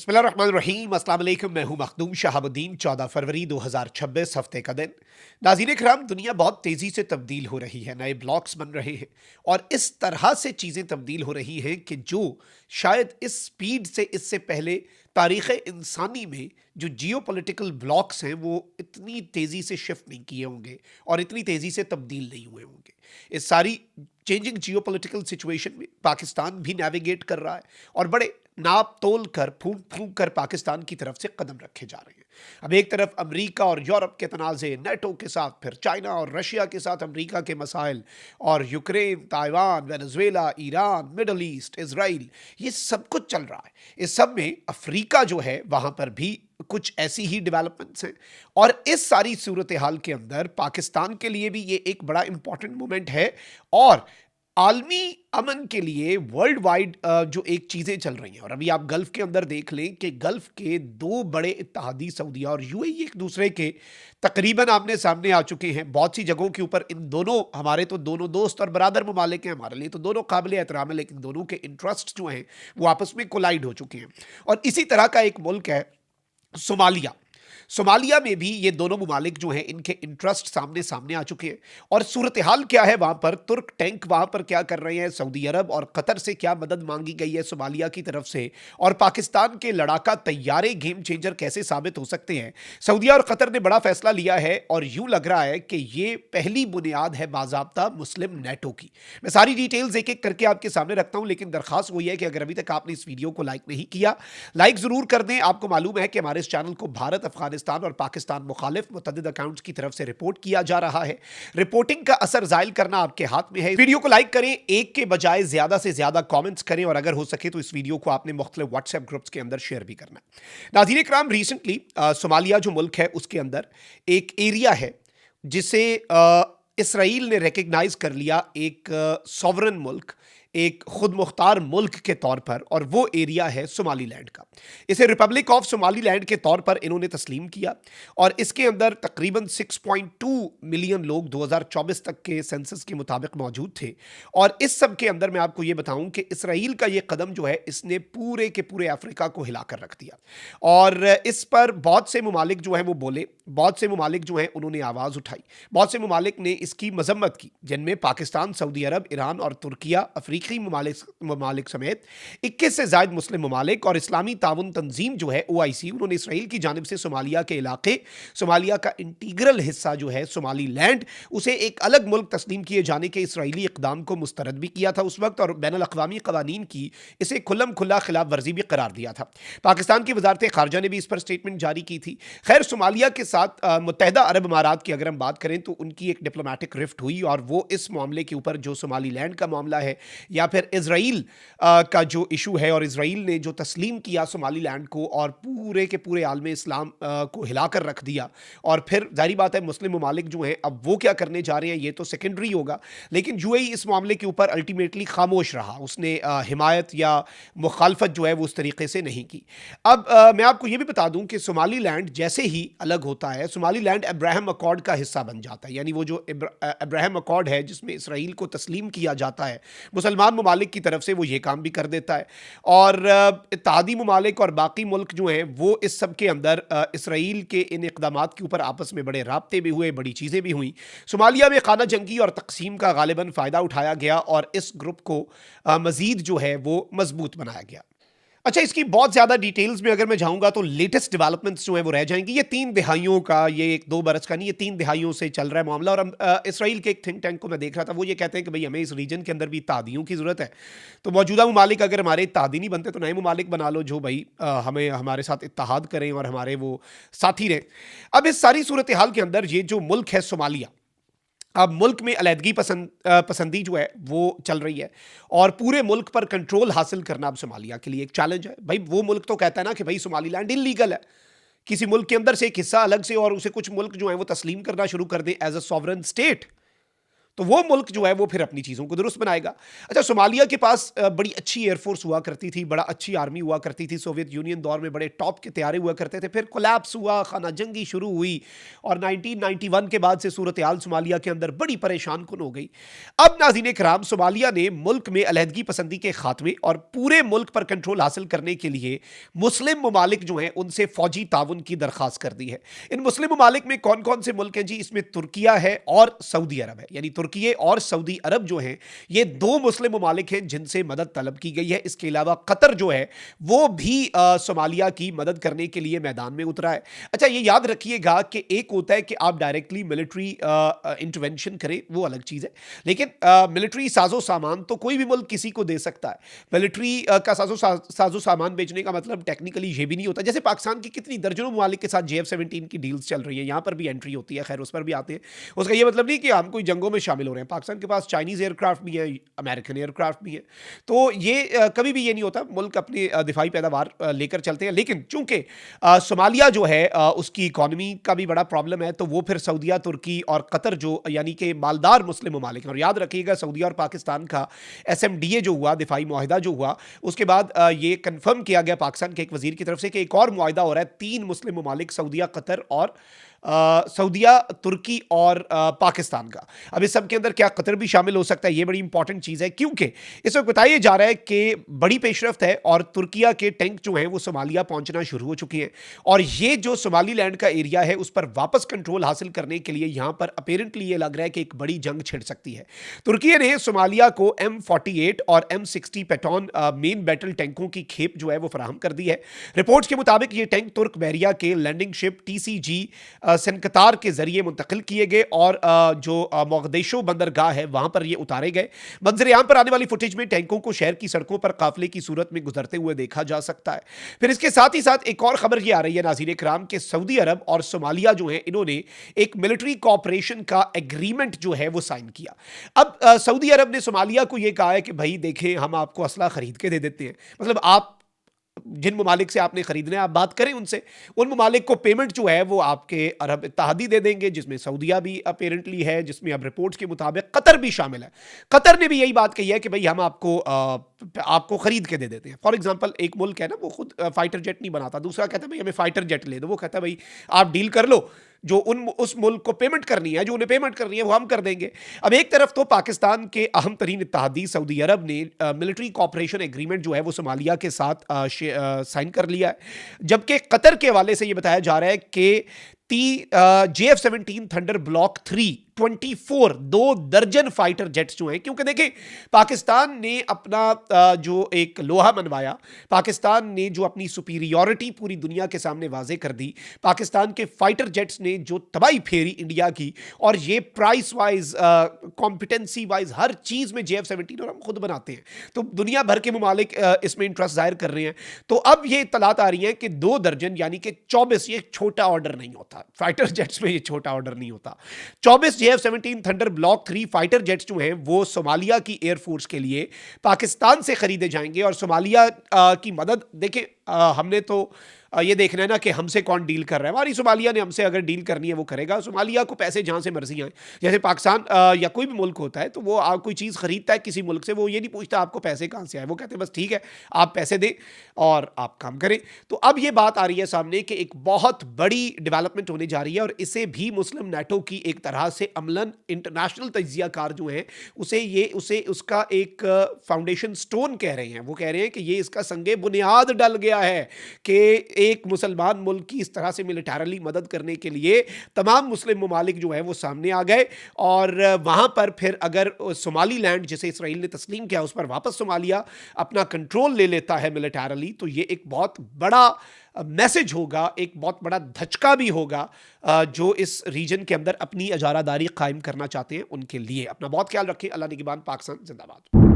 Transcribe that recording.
बिस्मिल्लाहिर्रहमानिर्रहीम, अस्सलाम वालेकुम। मैं हूं मखदूम शहाबुद्दीन। 14 फरवरी 2026 हफ्ते का दिन। नाज़रीन किराम, दुनिया बहुत तेज़ी से तब्दील हो रही है, नए ब्लॉक्स बन रहे हैं और इस तरह से चीज़ें तब्दील हो रही हैं कि जो शायद इस स्पीड से इससे पहले तारीख़ इंसानी में जो जियो पॉलिटिकल ब्लॉक्स हैं वो इतनी तेज़ी से शिफ्ट नहीं किए होंगे और इतनी तेज़ी से तब्दील नहीं हुए होंगे। इस सारी चेंजिंग जियो पॉलिटिकल सिचुएशन में पाकिस्तान भी नेविगेट कर रहा है और बड़े नाप तोल कर फूंक फूंक कर पाकिस्तान की तरफ से कदम रखे जा रहे हैं। अब एक तरफ अमेरिका और यूरोप के तनाज़े, नेटो के साथ फिर चाइना और रशिया के साथ अमेरिका के मसाइल और Ukraine, Taiwan, Venezuela, Iran, middle east, Israel, ये सब कुछ चल रहा है। इस सब में अफ्रीका जो है वहाँ पर भी कुछ ऐसी ही डेवलपमेंट्स हैं और इस सारी सूरत हाल के अंदर पाकिस्तान के लिए भी ये एक बड़ा इंपॉर्टेंट मोमेंट है और आलमी अमन के लिए वर्ल्ड वाइड जो एक चीज़ें चल रही हैं। और अभी आप गल्फ़ के अंदर देख लें कि गल्फ़ के दो बड़े इत्तेहादी सऊदीया और यूएई एक दूसरे के तकरीबन आमने सामने आ चुके हैं। बहुत सी जगहों के ऊपर इन दोनों, हमारे तो दोनों दोस्त और बरादर ममालिक हैं, हमारे लिए तो दोनों काबिल एहतराम है, लेकिन दोनों के इंटरेस्ट जो हैं वो आपस में कोलाइड हो चुके हैं। और इसी तरह का एक मुल्क है सोमालिया। सोमालिया में भी ये दोनों ममालिक जो हैं इनके इंटरेस्ट सामने सामने आ चुके हैं। और सूरत हाल क्या है वहाँ पर, तुर्क टैंक वहाँ पर क्या कर रहे हैं, सऊदी अरब और कतर से क्या मदद मांगी गई है सोमालिया की तरफ से, और पाकिस्तान के लड़ाका तैयारे गेम चेंजर कैसे साबित हो सकते हैं। सऊदीया और कतर ने बड़ा फैसला लिया है और यूं लग रहा है कि ये पहली बुनियाद है बाज़ाब्ता मुस्लिम नेटो की। मैं सारी डिटेल्स एक एक करके आपके सामने रखता हूं, लेकिन दरखास्त वही है कि अगर अभी तक आपने इस वीडियो को लाइक नहीं किया, लाइक जरूर कर दें। आपको मालूम है कि हमारे इस चैनल को भारत, अफगानिस्तान और पाकिस्तान मुखालिफ मुतअद्दिद अकाउंट्स की तरफ से रिपोर्ट किया जा रहा है। रिपोर्टिंग का असर जाहिर करना आपके हाथ में है। वीडियो को लाइक करें, एक के बजाय ज्यादा से ज्यादा कमेंट्स करें और अगर हो सके तो इस वीडियो को आपने मुख्तलिफ व्हाट्सएप ग्रुप्स के अंदर शेयर भी करना है। नाज़रीन इकराम, रिसेंटली सोमालिया जो मुल्क है उसके अंदर एक एरिया है जिसे इसराइल ने रिकग्नाइज कर लिया एक सॉवरन मुल्क, एक खुद मुख्तार मुल्क के तौर पर, और वो एरिया है सोमालीलैंड का। इसे रिपब्लिक ऑफ सोमालीलैंड के तौर पर इन्होंने तस्लीम किया और इसके अंदर तकरीबन 6.2 मिलियन लोग 2024 तक के सेंसस के मुताबिक मौजूद थे। और इस सब के अंदर मैं आपको ये बताऊं कि इसराइल का ये कदम जो है इसने पूरे के पूरे अफ्रीका को हिलाकर रख दिया और इस पर बहुत से ममालिक जो है वो बोले, बहुत से ममालिक जो हैं उन्होंने आवाज़ उठाई, बहुत से ममालिक ने इसकी मजम्मत की, जिनमें पाकिस्तान, सऊदी अरब, ईरान और तुर्किया, अफ्रीकी ममालिक समेत 21 से ज़ायद मुस्लिम ममालिक और इस्लामी ताउन तंजीम जो है OIC, उन्होंने इसराइल की जानिब से सोमालिया के इलाके, सोमालिया का इंटीग्रल हिस्सा जो है सोमालीलैंड, उसे एक अलग मुल्क तस्लीम किए जाने के इसराइली इकदाम को मुस्तरद भी किया था उस वक्त और बैनुल अक़वामी क़वानीन की इसे खुल्लम खुल्ला खिलाफ वर्जी भी करार दिया था। पाकिस्तान की वजारत खारजा ने भी इस पर स्टेटमेंट जारी की थी। खैर, सोमालिया के साथ मुत्तहिदा अरब अमारात की अगर हम बात करें तो उनकी एक डिप्लोमेटिक रिफ्ट हुई और वो इस मामले के ऊपर, जो सोमालीलैंड का मामला है या फिर इसराइल का जो इशू है, और इसराइल ने जो तस्लीम किया सोमालीलैंड को और पूरे के पूरे आलम इस्लाम को हिलाकर रख दिया। और फिर जाहिर बात है मुस्लिम ममालिक जो हैं अब वो क्या करने जा रहे हैं ये तो सेकेंडरी होगा, लेकिन यूएई इस मामले के ऊपर अल्टीमेटली खामोश रहा। उसने हिमायत या मुखालफत जो है वो उस तरीके से नहीं की। अब मैं आपको ये भी बता दूं कि सोमालीलैंड जैसे ही अलग होता है, सोमालीलैंड अब्राहम अकॉर्ड का हिस्सा बन जाता है। यानी वो जो अब्राहम अकॉर्ड है जिसमें इसराइल को तस्लीम किया जाता है, मुसलमान ममालिक की तरफ से वो ये काम भी कर देता है और इत्तेहादी ममालिक और बाकी मुल्क जो हैं वो इस सब के अंदर इसराइल के इन इक़दामात के ऊपर आपस में बड़े राब्ते भी हुए, बड़ी चीज़ें भी हुई। सोमालिया में खाना जंगी और तकसीम का गालिबन फ़ायदा उठाया गया और इस ग्रुप को मज़ीद जो है वो मजबूत बनाया गया। अच्छा, इसकी बहुत ज़्यादा डिटेल्स में अगर मैं जाऊँगा तो लेटेस्ट डेवलपमेंट्स जो हैं वो रह जाएंगी। ये 3 दिहाइयों का, ये 1-2 बरस का नहीं, ये 3 दिहाइयों से चल रहा है मामला। और हम इसराइल के एक थिंक टैंक को मैं देख रहा था, वो ये कहते हैं कि भाई हमें इस रीजन के अंदर भी इत्तेहादियों की ज़रूरत है। तो मौजूदा ममालिक अगर हमारे इत्तेहादी नहीं बनते तो नए ममालिक बना लो जो भाई हमें हमारे साथ इत्तेहाद करें और हमारे वो साथी रहें। अब इस सारी सूरत हाल के अंदर ये जो मुल्क है सोमालिया, अब मुल्क में अलहदगी पसंदी जो है वो चल रही है और पूरे मुल्क पर कंट्रोल हासिल करना अब सोमालिया के लिए एक चैलेंज है। भाई वो मुल्क तो कहता है ना कि भाई सोमालीलैंड इलीगल है, किसी मुल्क के अंदर से एक हिस्सा अलग से, और उसे कुछ मुल्क जो है वो तस्लीम करना शुरू कर दे एज अ सॉवरन स्टेट, तो वो मुल्क जो है वो फिर अपनी चीज़ों को दुरुस्त बनाएगा। अच्छा, सोमालिया के पास बड़ी अच्छी एयरफोर्स हुआ करती थी, बड़ा अच्छी आर्मी हुआ करती थी, सोवियत यूनियन दौर में बड़े टॉप के तैयारे हुआ करते थे, फिर कोलैप्स हुआ, खाना जंगी शुरू हुई और 1991 के बाद से सूरत हाल सोमालिया के अंदर बड़ी परेशान कुन हो गई। अब नाज़रीन कराम, सोमालिया ने मुल्क में अलहदगी पसंदी के खात्मे और पूरे मुल्क पर कंट्रोल हासिल करने के लिए मुस्लिम ममालिक जो हैं उनसे फौजी ताउन की दरख्वास्त कर दी है। इन मुस्लिम ममालिक में कौन कौन से मुल्क हैं जी? इसमें तुर्किया है और सऊदी अरब है, यानी तुर्की और सऊदी अरब जो हैं ये दो मुस्लिम ममालिक हैं जिनसे मदद तलब की गई है। इसके अलावा कतर जो है वो भी सोमालिया की मदद करने के लिए मैदान में उतरा है। अच्छा, ये याद रखिएगा कि एक होता है कि आप डायरेक्टली मिलिट्री इंटरवेंशन करें, वो अलग चीज़ है, लेकिन मिलिट्री साजो सामान तो कोई भी मुल्क किसी को दे सकता है। मिलिट्री का साजो सामान बेचने का मतलब टेक्निकली ये भी नहीं होता। जैसे पाकिस्तान की कितनी दर्जनों ममालिक के साथ JF-17 की डील्स चल रही है, यहाँ पर भी एंट्री होती है, खैर उस पर भी आते हैं। उसका ये मतलब नहीं कि हम कोई जंगों में शामिल हो रहे हैं। पाकिस्तान के पास चाइनीज़ एयरक्राफ्ट भी है, अमेरिकन एयरक्राफ्ट भी है, तो ये कभी भी ये नहीं होता, मुल्क अपनी दिफाई पैदावार लेकर चलते हैं। लेकिन चूंकि सोमालिया जो है उसकी इकॉनमी का भी बड़ा प्रॉब्लम है, तो वो फिर सऊदिया, तुर्की और कतर जो यानी कि मालदार मुस्लिम ममालिक हैं। और याद रखिएगा, सऊदिया और पाकिस्तान का SMDA जो हुआ, दिफाई मुआहिदा जो हुआ, उसके बाद ये कन्फर्म किया गया पाकिस्तान के एक वजीर की तरफ से कि एक और मुआहिदा हो रहा है 3 मुस्लिम ममालिक, सऊदिया, कतर और सऊदिया, तुर्की और पाकिस्तान का। अब इस सब के अंदर क्या कतर भी शामिल हो सकता है? ये बड़ी इंपॉर्टेंट चीज़ है, क्योंकि इस वक्त बताया जा रहा है कि बड़ी पेशरफ्त है और तुर्किया के टैंक जो हैं वो सोमालिया पहुंचना शुरू हो चुके हैं और ये जो सोमालीलैंड का एरिया है उस पर वापस कंट्रोल हासिल करने के लिए यहाँ पर अपेरेंटली ये लग रहा है कि एक बड़ी जंग छिड़ सकती है। तुर्की ने सोमालिया को M48 और M60 पेटॉन मेन बैटल टैंकों की खेप जो है वो फराहम कर दी है। रिपोर्ट्स के मुताबिक ये टैंक तुर्क बहरिया के लैंडिंग शिप TCG सनकतार के जरिए मुंतकिल किए गए और जो मोगदेशो बंदरगाह है वहां पर ये उतारे गए। मंजर-ए-आम पर आने वाली फुटेज में टैंकों को शहर की सड़कों पर काफिले की सूरत में गुजरते हुए देखा जा सकता है। फिर इसके साथ ही साथ एक और खबर ये आ रही है नाज़रीन कराम के सऊदी अरब और सोमालिया जो है इन्होंने एक मिलिट्री कॉपरेशन का एग्रीमेंट जो है वो साइन किया। अब सऊदी अरब ने सोमालिया को यह कहा है कि भाई देखें, हम आपको असला खरीद के दे देते हैं, मतलब आप जिन ममालिक से आपने खरीदना है आप बात करें उनसे, उन ममालिक को पेमेंट जो है वो आपके अरब इत्तेहादी दे देंगे, जिसमें सऊदिया भी अपेरेंटली है, जिसमें अब रिपोर्ट्स के मुताबिक कतर भी शामिल है। कतर ने भी यही बात कही है कि भाई हम आपको खरीद के दे देते हैं। फॉर एग्जांपल, एक मुल्क है ना, वो खुद फाइटर जेट नहीं बनाता, दूसरा कहता है भाई हमें फाइटर जेट ले दो, वो कहता है भाई आप डील कर लो, जो उस मुल्क को पेमेंट करनी है, जो उन्हें पेमेंट करनी है वो हम कर देंगे। अब एक तरफ तो पाकिस्तान के अहम तरीन इत्तेहादी सऊदी अरब ने मिलिट्री कॉपरेशन एग्रीमेंट जो है वो सोमालिया के साथ साइन कर लिया है, जबकि कतर के हवाले से ये बताया जा रहा है कि JF-17 थंडर ब्लॉक 3 24 2 दर्जन फाइटर जेट्स जो हैं, क्योंकि देखें पाकिस्तान ने अपना जो एक लोहा मनवाया, पाकिस्तान ने जो अपनी सुपीरियॉरिटी पूरी दुनिया के सामने वाजे कर दी, पाकिस्तान के फाइटर जेट्स ने जो तबाही फेरी इंडिया की, और ये प्राइस वाइज कॉम्पिटेंसी वाइज हर चीज़ में JF-17 और हम खुद बनाते हैं, तो दुनिया भर के ममालिक इसमें इंटरेस्ट जाहिर कर रहे हैं। तो अब ये इत्तलात आ रही है कि 2 दर्जन यानी कि 24, ये छोटा ऑर्डर नहीं होता फाइटर जेट्स में, ये छोटा ऑर्डर नहीं होता। 24 JF-17 thunder block 3 fighter jets जो हैं वो सोमालिया की एयरफोर्स के लिए पाकिस्तान से खरीदे जाएंगे और सोमालिया की मदद, देखिए हमने तो ये देखना है ना कि हमसे कौन डील कर रहा है। हमारी सोमालिया ने हमसे अगर डील करनी है वो करेगा। सोमालिया को पैसे जहाँ से मर्जी आए, जैसे पाकिस्तान या कोई भी मुल्क होता है तो वो कोई चीज़ खरीदता है किसी मुल्क से, वो ये नहीं पूछता आपको पैसे कहाँ से आए, वो कहते हैं बस ठीक है आप पैसे दें और आप काम करें। तो अब ये बात आ रही है सामने कि एक बहुत बड़ी डेवलपमेंट होने जा रही है और इसे भी मुस्लिम नेटो की एक तरह से अमलन इंटरनेशनल तज्जियाकार जो हैं उसे उसका एक फाउंडेशन स्टोन कह रहे हैं। वो कह रहे हैं कि ये इसका संगे बुनियाद डल गया है कि एक मुसलमान मुल्क की इस तरह से मिलिटरली मदद करने के लिए तमाम मुस्लिम ममालिक जो है वो सामने आ गए और वहाँ पर फिर अगर सोमालीलैंड जिसे इसराइल ने तस्लीम किया उस पर वापस सोमालिया अपना कंट्रोल ले लेता है मिलिटरली, तो ये एक बहुत बड़ा मैसेज होगा, एक बहुत बड़ा धचका भी होगा जो इस रीजन के अंदर अपनी अजारादारी कायम करना चाहते हैं उनके लिए। अपना बहुत ख्याल रखें। अल्लाह निगहबान। पाकिस्तान जिंदाबाद।